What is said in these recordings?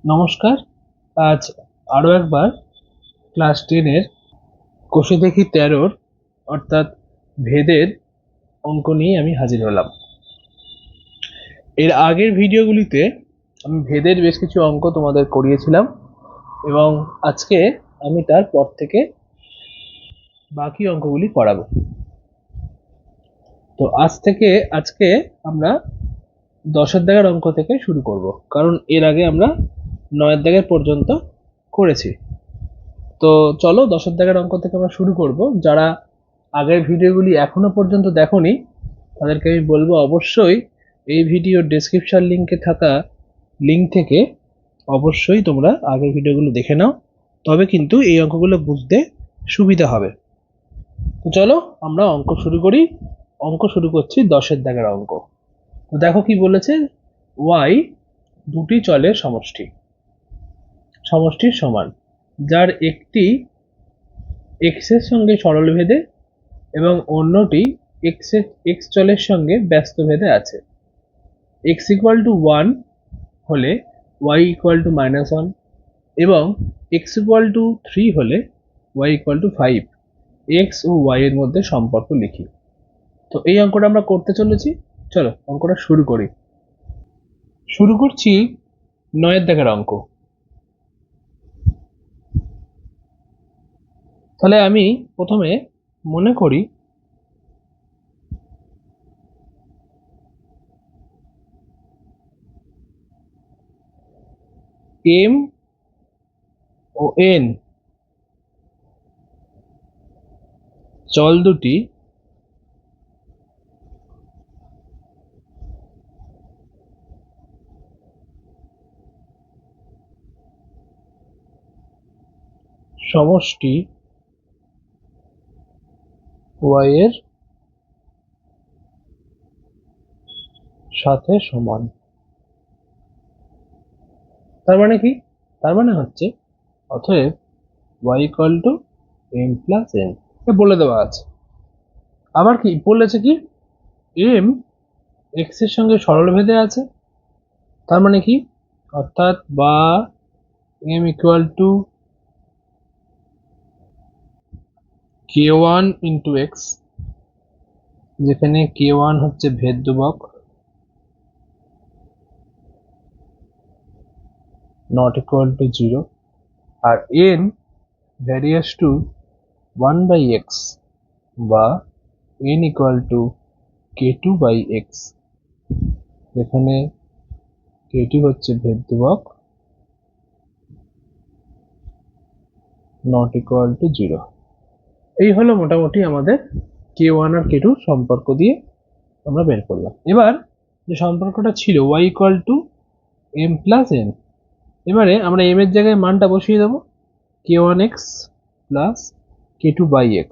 নমস্কার। আজ আরো একবার ক্লাস 10 এর কষে দেখি 13 অর্থাৎ ভেদের অঙ্ক নিয়ে আমি হাজির হলাম। এর আগের ভিডিওগুলিতে আমি ভেদের বেশ কিছু অঙ্ক তোমাদের করিয়েছিলাম এবং আজকে আমি তারপর থেকে বাকি অঙ্কগুলি করাবো। তো আজকে আমরা 10 দাগের অঙ্ক থেকে শুরু করব, কারণ এর আগে আমরা 9 দাগের পর্যন্ত করেছি। তো চলো 10 দাগের অঙ্ক থেকে আমরা শুরু করব। যারা আগের ভিডিওগুলি এখনো পর্যন্ত দেখোনি তাদেরকে আমি বলবো অবশ্যই এই ভিডিওর ডেসক্রিপশন লিংকে থাকা লিংক থেকে অবশ্যই তোমরা আগের ভিডিওগুলো দেখে নাও, তবে কিন্তু এই অঙ্কগুলো বুঝতে সুবিধা হবে। তো চলো আমরা অঙ্ক শুরু করি। অঙ্ক শুরু করছি 10 দাগের অঙ্ক। তো দেখো কি বলেছে, y দুটি চলের সমষ্টির সমান, যার একটি x এর সঙ্গে সরলভেদে এবং অন্যটি x চলের সঙ্গে ব্যস্তভেদে আছে। x = 1 হলে y = -1 এবং x = 3 হলে y = 5। x ও y এর মধ্যে সম্পর্ক লিখি। তো এই অঙ্কটা আমরা করতে চলেছি। চলো অঙ্কটা শুরু করছি 9 দাগের অঙ্ক। তাহলে আমি প্রথমে মনে করি m ও n চল দুটি সমষ্টি y এর সাথে সমান। তার মানে কি? তার মানে হচ্ছে অতএব y = m + n বলে দেওয়া আছে। আবার কি বলেছে, কি m x এর সঙ্গে সরলভেদে আছে, তার মানে কি অর্থাৎ বা m = k1 × x, যেখানে k1 হচ্ছে ভেদ ধ্রুবক ≠ 0 আর n varies to 1/x বা n = k2/x, যেখানে k2 হচ্ছে ভেদ ধ্রুবক ≠ 0। এই হলো মোটামুটি আমাদের k1 আর k2 সম্পর্ক দিয়ে আমরা বের করলাম। এবার যে সম্পর্কটা ছিল y = m + n, এবারে আমরা m এর জায়গায় মানটা বসিয়ে দেবো k1x + k2/x।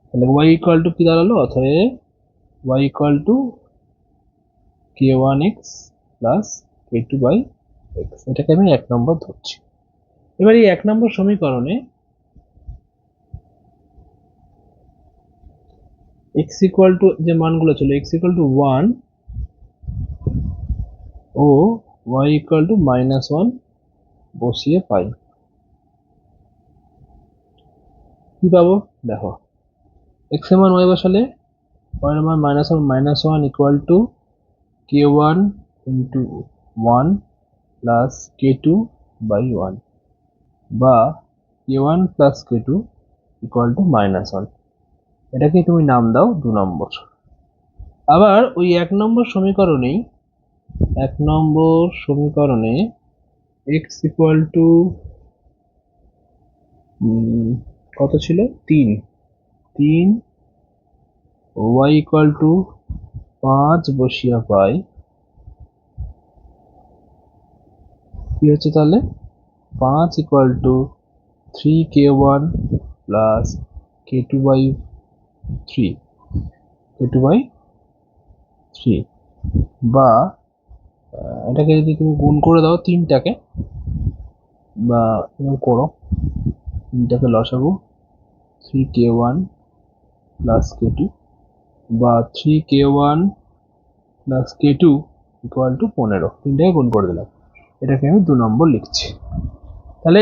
তাহলে y = কি দাঁড়ালো, অতএব y = k1x + k2/x। এটাকে আমি 1 নম্বর ধরছি। এবার এই 1 নম্বর সমীকরণে x = যে মানগুলো ছিল x = 1 ও y = -1 বসিয়ে পাই। কি পাবো দেখো, x এর মান y বসালে y এর মান -1 = k1 × 1 + k2/1 বা k1 + k2 = -1। এটাকে তুমি নাম দাও 2 নম্বর। আবার ওই 1 নম্বর সমীকরণে x = কত ছিল 3 ও y = 5 বসিয়ে পাই। কি হচ্ছে তাহলে 5 = 3k1 + k2/3 বা এটাকে যদি তুমি গুণ করে দাও 3টাকে, বা এরকম করো 3টাকে লসাগু 3k1 + k2 বা 3k1 + k2 = 15, 3টাকে গুণ করে দিলাম। এটাকে আমি 2 নম্বর লিখছি। তাহলে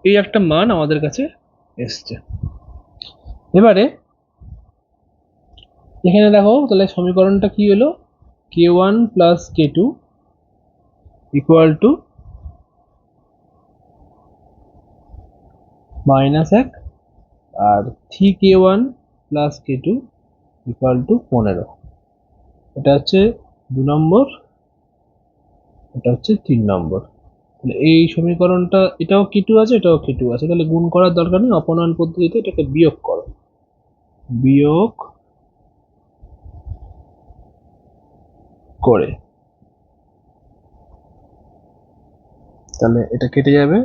এই একটা মান আমাদের কাছে এসছে। এবারে এখানে দেখো, তাহলে সমীকরণটা কি হলো, k1 plus k2 equal to -1, আর 3k1 plus k2 equal to 15। এটা হচ্ছে 2 নম্বর, এটা হচ্ছে 3 নম্বর। তাহলে এই সমীকরণটা, এটাও k2 আছে, এটাও k2 আছে, তাহলে গুণ করার দরকার নেই, অপনয়ন পদ্ধতিতে এটাকে বিয়োগ করো। বিয়োগ করে তাহলে এটা কেটে যাবে,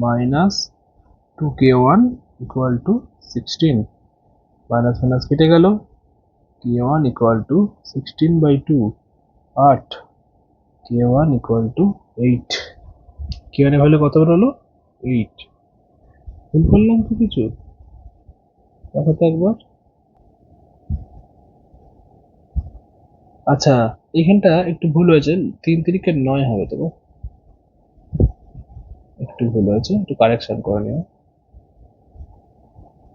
-2k1 equal to 16, minus minus কেটে গেল, k1 equal to 16/2, 8, k1 equal to 8। k1 এর ভ্যালু কত হলো, 8। ভুল করলাম তো কিছু, দেখো তো একবার। আচ্ছা, এখানটা একটু ভুল হয়েছে, 3 তিরিকে 9 হবে, তো একটু ভুল হয়েছে, একটু কারেকশন করে নিও।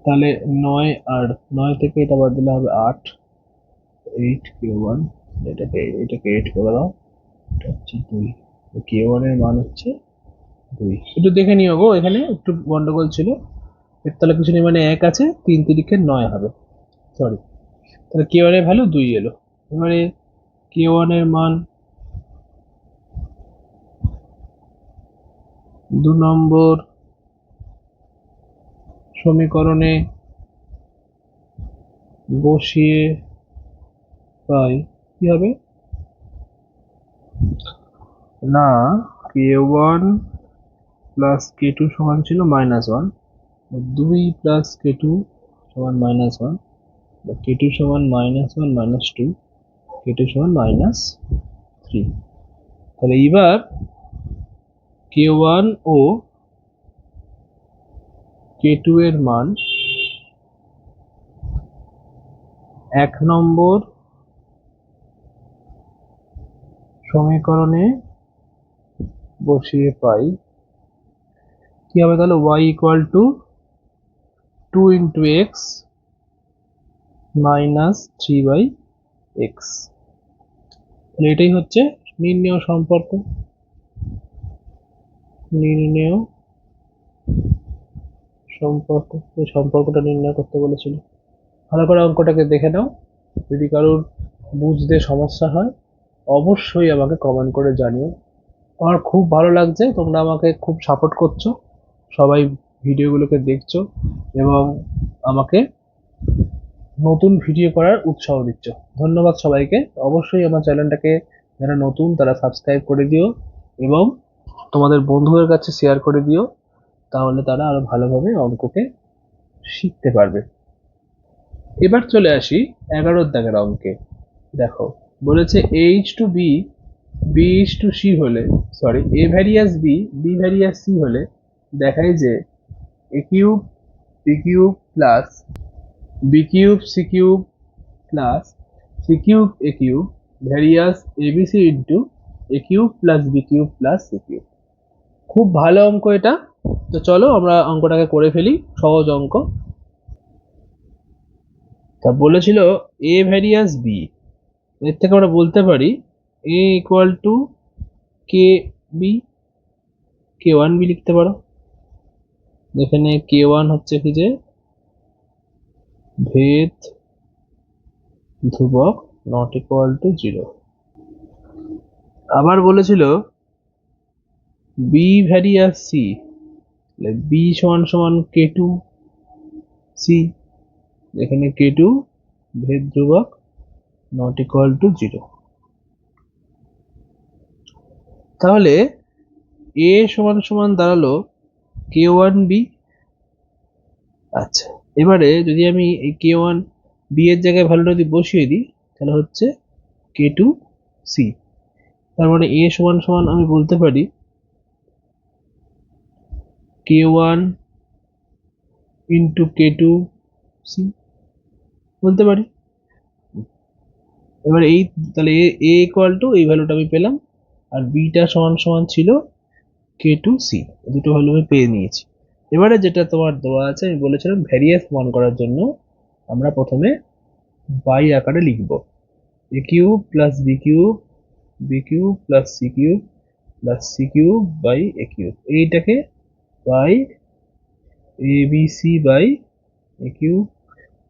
তাহলে 9, আর 9 থেকে এটা বাদ দিলে হবে 8, 8k1, এটাকে 8 করে দাও, এটা হচ্ছে 2, k1 এর মান হচ্ছে 2। একটু দেখে নিও গো, এখানে একটু গন্ডগোল ছিল, এর তলে কিছু নেই, মানে 1 আছে, 3 তিরিকে 9 হবে, সরি। তাহলে k1 এর ভ্যালু 2 এলো। এবারে k1 এর মান 2 নম্বর সমীকরণে বসিয়ে পাই কি হবে না, k1 প্লাস k2 সমান ছিল -1, 2 প্লাস k2 সমান -1, k2 সমান -1 -2, k2 সমান -3। তাহলে এবার k1 ও k2 এর মান 1 নম্বর সমীকরণে বসিয়ে পাই কি হবে, তাহলে y equal two 2 into x minus 3/x। তাহলে এটাই হচ্ছে নির্ণেয় সম্পর্ক। নির্ণেয় সম্পর্ক, এই সম্পর্কটা নির্ণয় করতে বলেছিল। ভালো করে অঙ্কটাকে দেখে নাও, যদি কারোর বুঝতে সমস্যা হয় অবশ্যই আমাকে কমেন্ট করে জানিও। আমার খুব ভালো লাগছে, তোমরা আমাকে খুব সাপোর্ট করছো, সবাই ভিডিওগুলোকে দেখছো এবং আমাকে নতুন ভিডিও করার উৎসাহ দিচ্ছ। ধন্যবাদ সবাইকে। অবশ্যই আমার চ্যানেলটাকে যারা নতুন তারা সাবস্ক্রাইব করে দিও এবং তোমাদের বন্ধুদের কাছে শেয়ার করে দিও, তাহলে তারা আরো ভালোভাবে অঙ্ককে শিখতে পারবে। এবার চলে আসি 11 দাগের অঙ্কে। দেখো, বলেছে a:b, b:c হলে, sorry, a various b, b various c হলে দেখায় যে a cube b cube plus b cube c cube plus c cube a cube various abc into a cube plus b cube plus c cube. খুব ভালো অঙ্ক এটা। তো চলো আমরা অঙ্কটাকে করে ফেলি, সহজ অঙ্ক। তা বলেছিল a ভ্যারিয়াস b, এর থেকে আমরা বলতে পারি a equal to k b, k1 b লিখতে পারো। এখানে k1 হচ্ছে কি যে ভেদ ধ্রুবক, নট ইকুয়াল টু 0। আবার বলেছিল বি ভ্যারিয়াস সি, বি সমান সমান k2 c, এখানে k2 ভেদ ধ্রুবক, নট ইকুয়াল টু 0। তাহলে a সমান সমান দাঁড়ালো k1b। আচ্ছা, এবারে যদি আমি এই k1 b এর জায়গায় ভ্যালুটা যদি বসিয়ে দিই তাহলে হচ্ছে k2 c। তার মানে a সমান সমান আমি বলতে পারি k1 ইন্টু k2 c বলতে পারি। এবার এই, তাহলে a ইকুয়াল টু এই ভ্যালুটা আমি পেলাম, আর বিটা সমান সমান ছিল কে টু সি, দুটো ভ্যালু আমি পেয়ে নিয়েছি। এবারে যেটা তোমার দেওয়া আছে, আমি বলেছিলাম ভ্যারিয়েন্স মান করার জন্য আমরা প্রথমে বাই আকারে লিখব, A cube plus B cube plus C cube by A cube, এইটাকে by A B C by A cube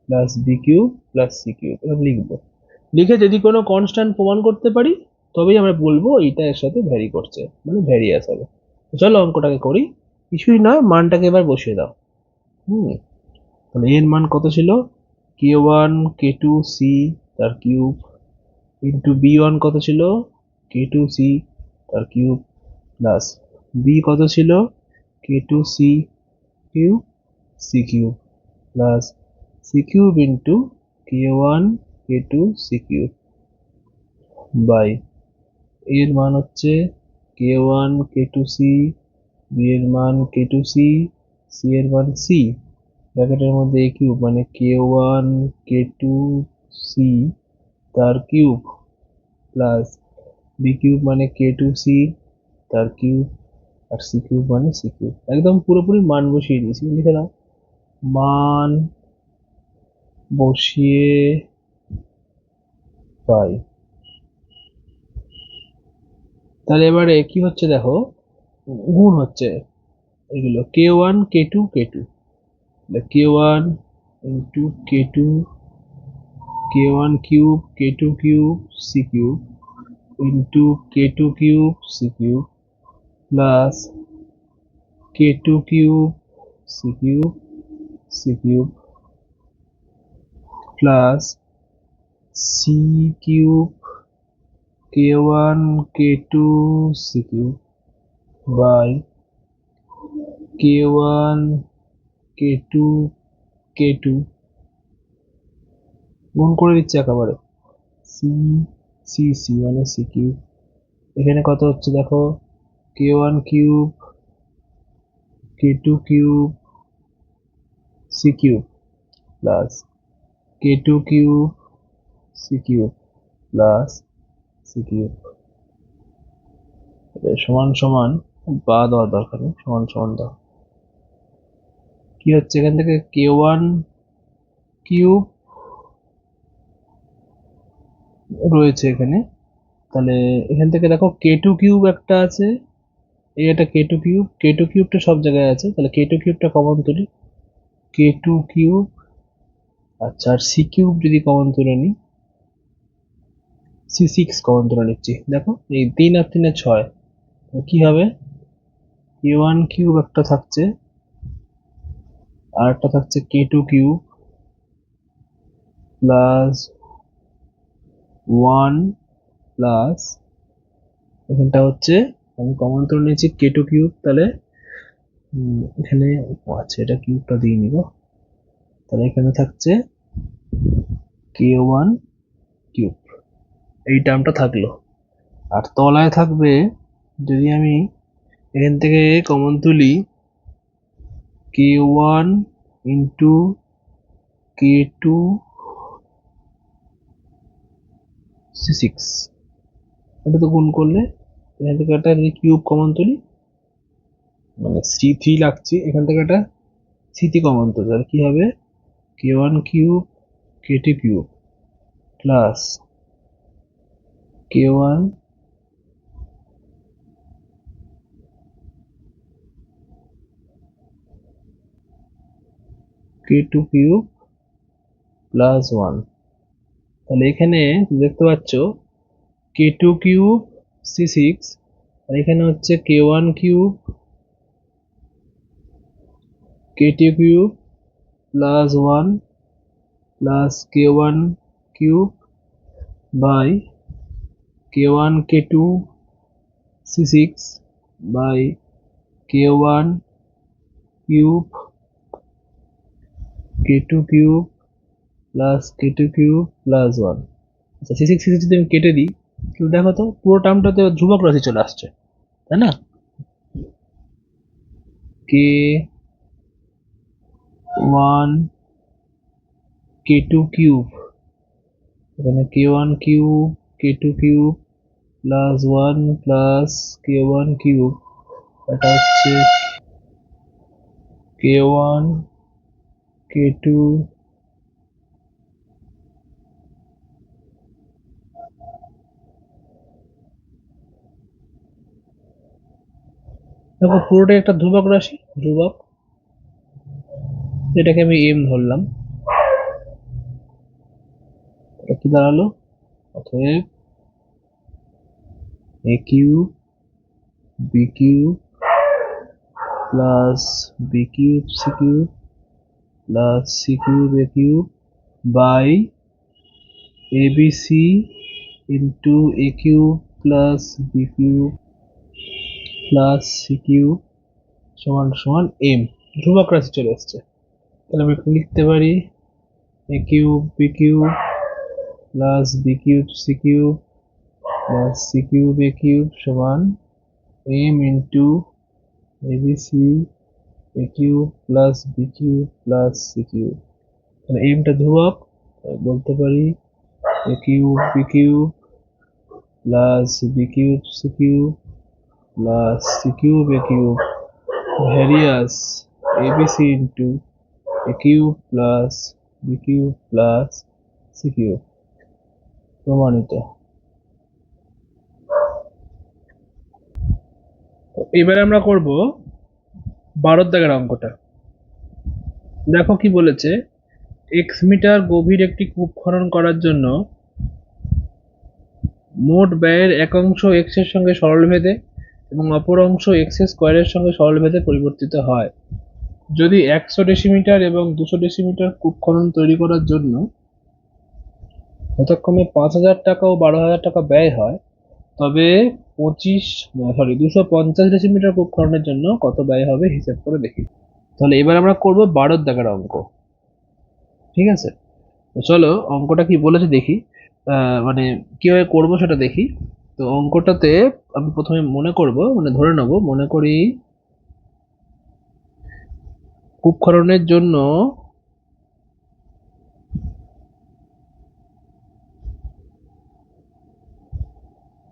plus B cube plus C cube এরকম লিখবো। লিখে যদি কোনো কনস্ট্যান্ট প্রমাণ করতে পারি তবেই আমরা বলবো এইটা এর সাথে ভ্যারি করছে, মানে ভ্যারিয়াস হবে। তো চলো অঙ্কটাকে করি। কিছুই নয়, মানটাকে এবার বসিয়ে দাও। তাহলে এর মান কত ছিল, K one K two C তার কিউব ইন্টু বি ওয়ান কত ছিল, কে টু সি তার কিউব প্লাস বি কত ছিল, K two C cube C cube plus C cube into K one K two C cube by এর মান হচ্ছে K one K two C, B এর মান কে টু সি, সি এর মান সি, ব্র্যাকেটের মধ্যে এ কিউব মানে কে ওয়ান কে টু সি তার কিউব প্লাস বি কিউব মানে কে টু সি তার কিউব আর সি কিউব মানে সি কিউব। একদম পুরোপুরি মান বসিয়ে দিয়েছি, লিখে দাও মান বসিয়ে পাই। তাহলে এবারে কি হচ্ছে দেখো, গুণ হচ্ছে এগুলো K one K two K one into K one cube C cube into cube C cube plus cube C cube plus C cube K one K two C cube by K one K two গুণ করে দিচ্ছি একেবারে C C মানে C cube. এখানে কত হচ্ছে দেখো, K one cube cube C cube plus cube C cube plus C cube সমান সমান, বা দেওয়ার দরকার নেই, সমান সমান দাও। কি হচ্ছে এখান থেকে কে ওয়ান কিউব রয়েছে এখানে, তাহলে এখান থেকে দেখো কে টু কিউব একটা আছে, এই একটা কে টু কিউবটা সব জায়গায় আছে, তাহলে কে টু কিউবটা কমন তুলি, কে টু কিউব। আচ্ছা, আর সি কিউব যদি কমন তুলে নিই, সি সিক্স কমন তুলে নিচ্ছি, দেখো এই 3 আর 3 6, কি হবে কে ওয়ান কিউব একটা থাকছে আর একটা থাকছে K two cube plus one plus এখানটা হচ্ছে আমি কমন তুলে নিয়েছি কে টু কিউব, তাহলে এখানে আচ্ছা এটা কিউবটা দিয়ে নিব, তাহলে এখানে থাকছে কে ওয়ান কিউব, এই টার্মটা থাকলো। আর তলায় থাকবে, যদি আমি এখান থেকে কমন তুলি, কে ওয়ান ইন্টু কে টু সি সিক্স, এটা তো গুণ করলে এখান থেকে একটা যদি কিউব কমন তুলি, মানে সি থ্রি লাগছে, এখান থেকে একটা সি থ্রি কমন তুলি, তাহলে কি হবে K one cube K two cube plus K one K two cube plus one. তাহলে এখানে দেখতে পাচ্ছ K two cube C six, আর এখানে হচ্ছে K one cube K two cube plus one plus K one cube by K one K two C six by K one cube K two cube plus K two cube plus one. আচ্ছা, C six যদি আমি কেটে দিই, তাহলে দেখো তো পুরো টার্মটাতে ধ্রুবক রাশি চলে আসছে, তাই না? K one K two cube, এখানে K one cube K two cube plus one plus K one cube এটা হচ্ছে k1 k2 দেখো পুরোটাই একটা ধ্রুবক রাশি, ধ্রুবক, এটাকে আমি m ধরলাম। এটা কি দাঁড়ালো? অতএব a cube b cube plus b cube c cube plus c cube a cube by abc into a cube plus b cube plus c cube সমান সমান m। ধ্রুবক রাশি চলে এসছে। তাহলে আমি একটু লিখতে পারি a cube b cube plus b cube c cube plus c cube a cube সমান m into abc a cube plus b cube plus c cube. তাহলে mটা ধ্রুবক, বলতে পারি a cube b cube plus b cube c cube plus c cube a cube various abc into a cube plus b cube plus c cube প্রমাণিত। এবারে আমরা করব 12 দাগের অঙ্কটা। দেখো কি বলেছে, x মিটার গভীর একটি কূপ খনন করার জন্য মোট ব্যয়ের এক অংশ x এর সঙ্গে সরলভেদে এবং অপর অংশ x স্কয়ারের সঙ্গে সরলভেদে পরিবর্তিত হয়। যদি 100 ডেসিমিটার এবং 200 ডেসিমিটার কূপ খনন তৈরি করার জন্য যথাক্রমে 5,000 টাকা ও 12,000 টাকা ব্যয় হয়, তবে 250 ডেসিমিটার কূপ খননের জন্য কত ব্যয় হবে হিসাব করে দেখি। তাহলে এবার আমরা করব 12 দাগের অঙ্ক। ঠিক আছে, তো চলো অঙ্কটা কি বলেছে দেখি, মানে কিভাবে করব সেটা দেখি। তো অঙ্কটাতে আমি প্রথমে মনে করব, মানে ধরে নেব, মনে করি কূপ খননের জন্য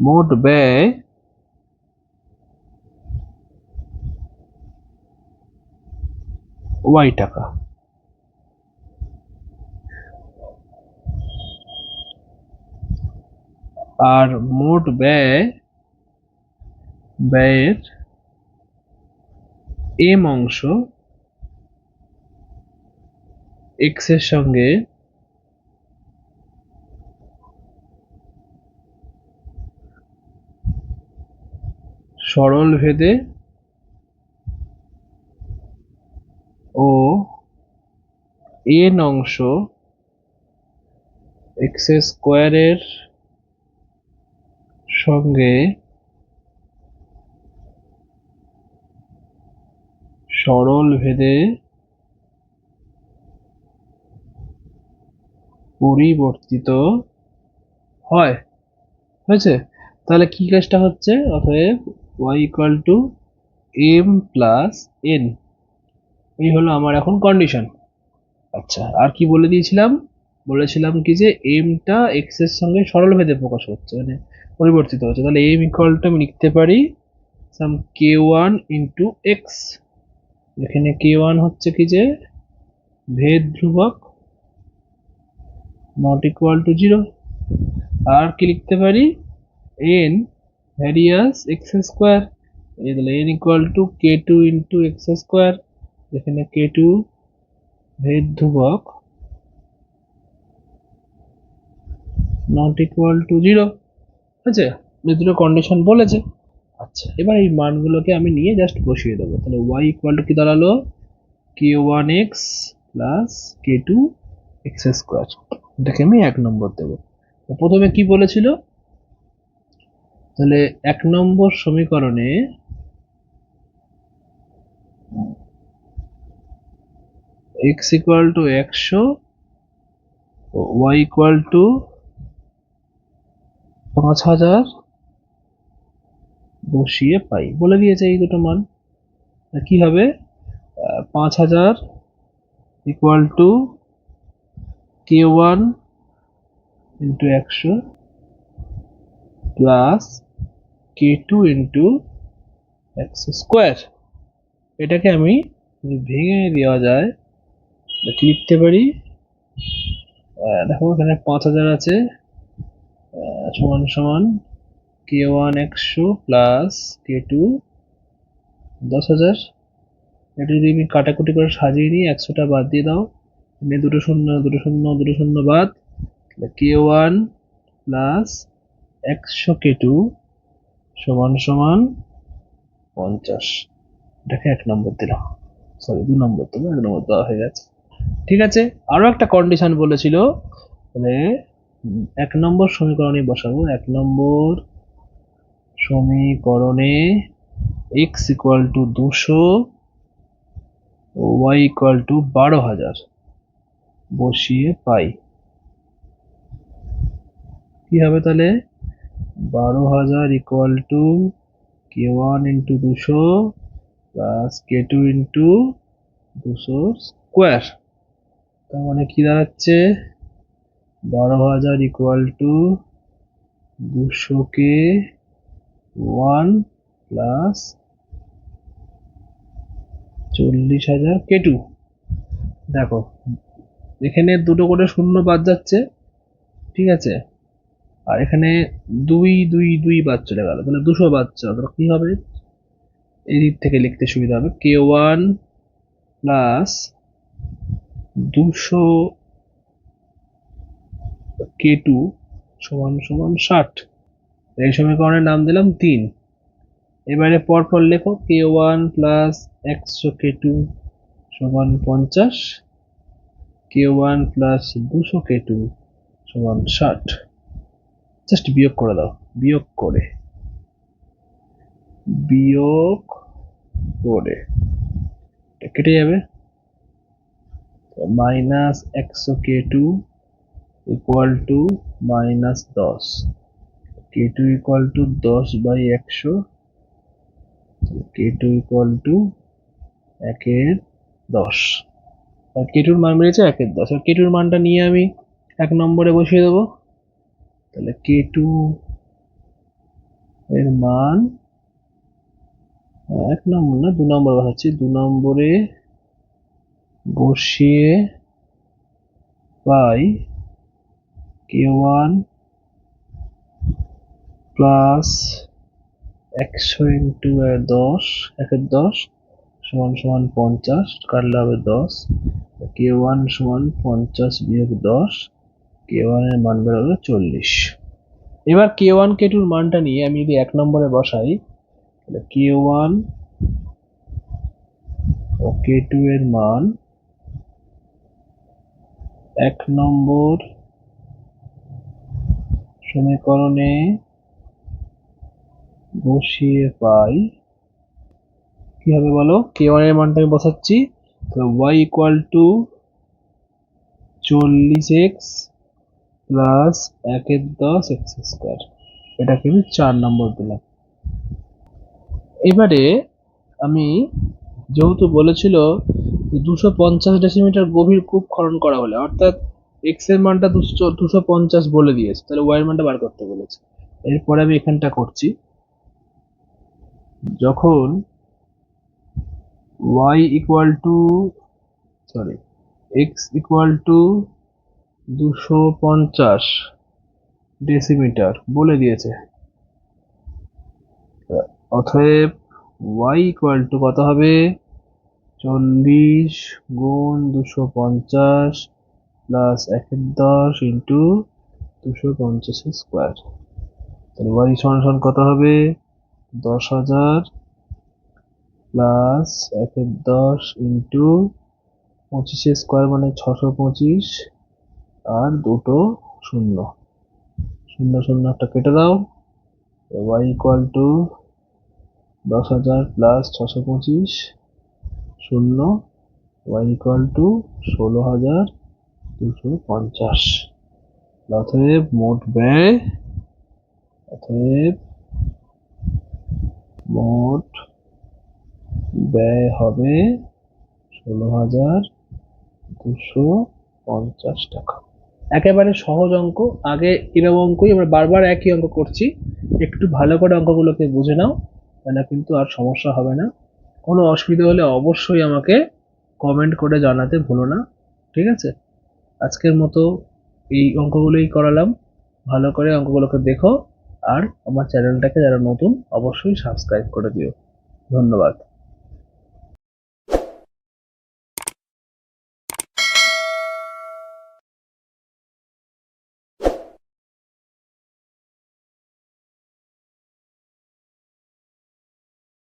মোট ব্যয় y টাকা। আর মোট ব্যয়ের m অংশ x এর সঙ্গে সরলভেদে ও n অংশ x স্কয়ারের সঙ্গে সরলভেদে পরিবর্তিত হয়। হয়েছে? তাহলে কি কাজটা হচ্ছে, অতএব y equal two m plus n, এই হলো আমার এখন কন্ডিশন। আচ্ছা, আর কি বলে দিয়েছিলাম, বলেছিলাম কি যে mটা x এর সঙ্গে সরলভেদে প্রকাশ হচ্ছে, মানে পরিবর্তিত হচ্ছে। তাহলে m ইকুয়াল টু আমি লিখতে পারি সাম k1 ইন্টু x। এখানে k1 হচ্ছে কি যে ভেদ ধ্রুবক, নট ইকুয়াল টু 0। আর কি লিখতে পারি, n ভ্যারিয়াস x স্কয়ার, এই তাহলে n equal to k2 into x square. এখানে k2 ভেদ ধ্রুবক, নট ইকুয়াল টু 0। আছে, এই দুটো কন্ডিশন বলেছে। আচ্ছা, এবার এই মানগুলোকে আমি নিয়ে জাস্ট বসিয়ে দেবো। তাহলে y ইকুয়াল টু কি দাঁড়ালো, k1x plus k2 x square. এটাকে আমি 1 নম্বর দেবো। প্রথমে কি বলেছিল, তাহলে 1 নম্বর সমীকরণে x ইকুয়াল টু 100 ও y ইকুয়াল টু 5000 বসিয়ে পাই, বলে দিয়েছে এই দুটো মান। কি হবে, 5000 equal to k1 into 100 plus k2 into x square. এটাকে আমি যদি ভেঙে দেওয়া যায় লিখতে পারি, দেখো এখানে 5000 আছে, সমান সমান k1 100 প্লাস k2 10,000। এটা যদি আমি কাটাকুটি করে সাজিয়ে নিই, 100টা বাদ দিয়ে দাও, এখানে দুটো শূন্য দুটো শূন্য দুটো শূন্য বাদ, k1 প্লাস 100 k2 সমান সমান 50। এটাকে 1 নম্বর দিলাম, সরি 2 নম্বর দেবো, 1 নম্বর দেওয়া হয়ে গেছে। ঠিক আছে, আরো একটা কন্ডিশন বলেছিল, মানে 1 নম্বর সমীকরণে বসাবো। 1 নম্বর সমীকরণে x ইকুয়াল টু 200 ও y ইকুয়াল টু 12,000 বসিয়ে পাই। কি হবে তাহলে? 12,000 equal to k1 into 200 plus k2 into 200 square. তার মানে কি দাঁড়াচ্ছে? 12,000 equal two 200k1 plus 40,000 k2। দেখো এখানে দুটো করে শূন্য বাদ যাচ্ছে, ঠিক আছে, আর এখানে 2 বাদ চলে গেল, তাহলে 200 বাদ চলে, তাহলে কি হবে? এই দিক থেকে লিখতে সুবিধা হবে, k1 প্লাস 200 k2 সমান সমান 60। এই সমীকরণের নাম দিলাম 3। এবারে পরপর লেখো, k1 প্লাস 100 k2 সমান 50, k1 প্লাস 200 k2 সমান 60। জাস্ট বিয়োগ করে দাও, বিয়োগ করে কেটে যাবে, minus 100 k2 equal two minus 10, k2 equal two 10/100, k2 equal two 1/10। আর k2-র মান বেরিয়েছে 1/10। আর k2-র মানটা নিয়ে আমি 1 নম্বরে বসিয়ে দেবো, তাহলে k2 এর মান 1 নম্বর না 2 নম্বর বসাচ্ছি, 2 নম্বরে বসিয়ে পাই k1 প্লাস 100 ইন্টু 10 1/10 সমান সমান 50, কাটলে হবে 10, k1 সমান 50 বিয়োগ 10, k1 এর মান বেরোবে 40। এবার k1 k2-র মানটা নিয়ে আমি যদি 1 নম্বরে বসাই, তাহলে k1 ও k2 এর মান 1 নম্বর সমীকরণে বসিয়ে পাই। কি হবে বলো? k1 এর মানটা আমি বসাচ্ছি, y equal two 40x plus 1/10 x square. এটাকে আমি 4 নম্বর দিলাম। এবারে আমি যেহেতু বলেছিল 250 ডেসিমিটার গভীর কূপ খনন করা হলে, অর্থাৎ x এর মানটা 250 বলে দিয়েছে, তাহলে y এর মানটা বার করতে বলেছে। এরপরে আমি এখানটা করছি, যখন y equal two x equal two 250 decimetre বলে দিয়েছে, অতএব y ইকুয়াল টু কত হবে? 40 গুণ 250 প্লাস 1/10 ইন্টু 250 স্কোয়ার। তাহলে y সমান কত হবে? 10,000 প্লাস 1/10 ইন্টু 25 স্কোয়ার মানে 625, আর দুটো শূন্য, শূন্য শূন্য একটা কেটে দাও, y ইকুয়াল টু 10,000 প্লাস 625 শূন্য, y ইকুয়াল টু 16,250। অতএব মোট ব্যয় হবে 16,250 টাকা। একেবারে সহজ অঙ্ক, আগে এরকম অঙ্কই আমরা বারবার একই অঙ্ক করছি, একটু ভালো করে অঙ্কগুলোকে বুঝে নাও, তাহলে কিন্তু আর সমস্যা হবে না। কোনো অসুবিধা হলে অবশ্যই আমাকে কমেন্ট করে জানাতে ভুলো না। ঠিক আছে? আজকের মতো এই অঙ্কগুলোই করালাম। ভালো করে অঙ্কগুলোকে দেখো, আর আমার চ্যানেলটাকে যারা নতুন অবশ্যই সাবস্ক্রাইব করে দিও। ধন্যবাদ।